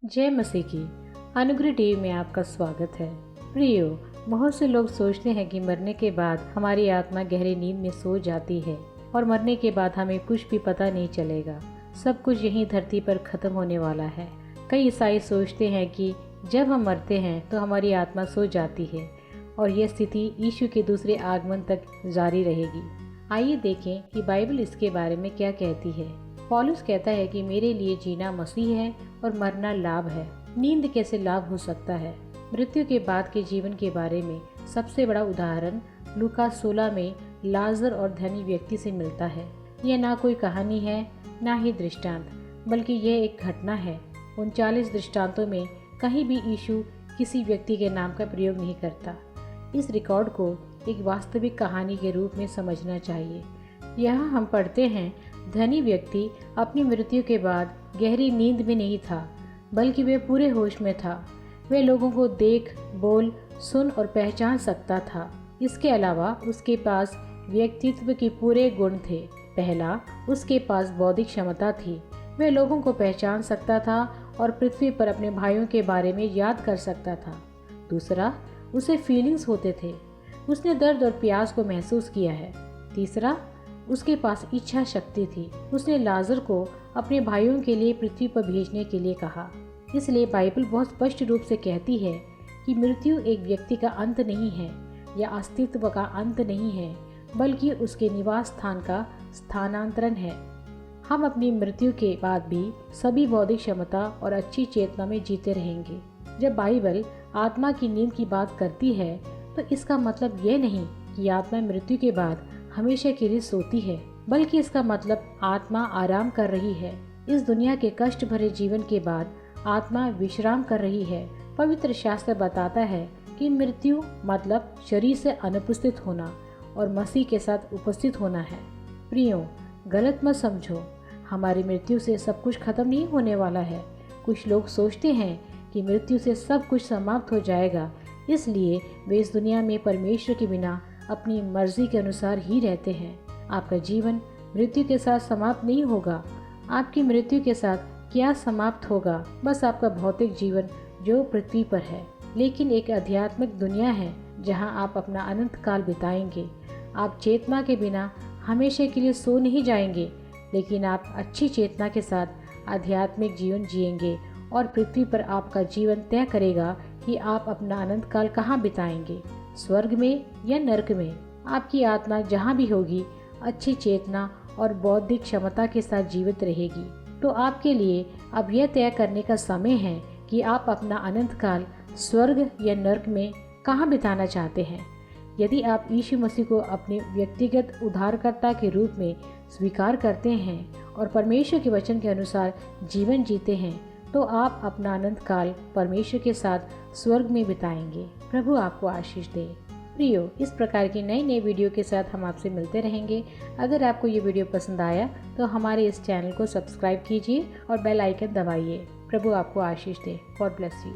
जय मसीह की। अनुग्रह टीवी में आपका स्वागत है। प्रियो, बहुत से लोग सोचते हैं कि मरने के बाद हमारी आत्मा गहरी नींद में सो जाती है और मरने के बाद हमें कुछ भी पता नहीं चलेगा, सब कुछ यहीं धरती पर खत्म होने वाला है। कई ईसाई सोचते हैं कि जब हम मरते हैं तो हमारी आत्मा सो जाती है और यह स्थिति यीशु के दूसरे आगमन तक जारी रहेगी। आइए देखें कि बाइबल इसके बारे में क्या कहती है। पौलुस कहता है कि मेरे लिए जीना मसीह है और मरना लाभ है। नींद कैसे लाभ हो सकता है? मृत्यु के बाद के जीवन के बारे में सबसे बड़ा उदाहरण लूका 16 में लाजर और धनी व्यक्ति से मिलता है। यह ना कोई कहानी है ना ही दृष्टांत, बल्कि यह एक घटना है। 39 दृष्टांतों में कहीं भी यीशु किसी व्यक्ति के नाम का प्रयोग नहीं करता। इस रिकॉर्ड को एक वास्तविक कहानी के रूप में समझना चाहिए। यहाँ हम पढ़ते हैं, धनी व्यक्ति अपनी मृत्यु के बाद गहरी नींद में नहीं था, बल्कि वे पूरे होश में था। वे लोगों को देख, बोल, सुन और पहचान सकता था। इसके अलावा उसके पास व्यक्तित्व के पूरे गुण थे। पहला, उसके पास बौद्धिक क्षमता थी। वे लोगों को पहचान सकता था और पृथ्वी पर अपने भाइयों के बारे में याद कर सकता था। दूसरा, उसे फीलिंग्स होते थे। उसने दर्द और प्यास को महसूस किया है। तीसरा, उसके पास इच्छा शक्ति थी। उसने लाजर को अपने भाइयों के लिए पृथ्वी पर भेजने के लिए कहा। इसलिए बाइबल बहुत स्पष्ट रूप से कहती है कि मृत्यु एक व्यक्ति का अंत नहीं है या अस्तित्व का अंत नहीं है, बल्कि उसके निवास स्थान का स्थानांतरण है। हम अपनी मृत्यु के बाद भी सभी बौद्धिक क्षमता और अच्छी चेतना में जीते रहेंगे। जब बाइबल आत्मा की नींद की बात करती है तो इसका मतलब यह नहीं कि आत्मा मृत्यु के बाद हमेशा के लिए सोती है, बल्कि इसका मतलब आत्मा आराम कर रही है। इस दुनिया के कष्ट भरे जीवन के बाद आत्मा विश्राम कर रही है। पवित्र शास्त्र बताता है कि मृत्यु मतलब शरीर से अनुपस्थित होना और मसीह के साथ उपस्थित होना है। प्रियो, गलत मत समझो, हमारी मृत्यु से सब कुछ खत्म नहीं होने वाला है। कुछ लोग सोचते हैं कि मृत्यु से सब कुछ समाप्त हो जाएगा, इसलिए वे इस दुनिया में परमेश्वर के बिना अपनी मर्जी के अनुसार ही रहते हैं। आपका जीवन मृत्यु के साथ समाप्त नहीं होगा। आपकी मृत्यु के साथ क्या समाप्त होगा? बस आपका भौतिक जीवन जो पृथ्वी पर है, लेकिन एक आध्यात्मिक दुनिया है जहां आप अपना अनंत काल बिताएंगे। आप चेतना के बिना हमेशा के लिए सो नहीं जाएंगे, लेकिन आप अच्छी चेतना के साथ आध्यात्मिक जीवन जिएंगे और पृथ्वी पर आपका जीवन तय करेगा कि आप अपना अनंत काल कहाँ बिताएंगे, स्वर्ग में या नरक में। आपकी आत्मा जहाँ भी होगी अच्छी चेतना और बौद्धिक क्षमता के साथ जीवित रहेगी। तो आपके लिए अब यह तय करने का समय है कि आप अपना अनंत काल स्वर्ग या नरक में कहाँ बिताना चाहते हैं। यदि आप यीशु मसीह को अपने व्यक्तिगत उद्धारकर्ता के रूप में स्वीकार करते हैं और परमेश्वर के वचन के अनुसार जीवन जीते हैं, तो आप अपना अनंत काल परमेश्वर के साथ स्वर्ग में बिताएंगे। प्रभु आपको आशीष दे। प्रियो, इस प्रकार की नई नई वीडियो के साथ हम आपसे मिलते रहेंगे। अगर आपको ये वीडियो पसंद आया तो हमारे इस चैनल को सब्सक्राइब कीजिए और बेल आइकन दबाइए। प्रभु आपको आशीष दे। God bless you.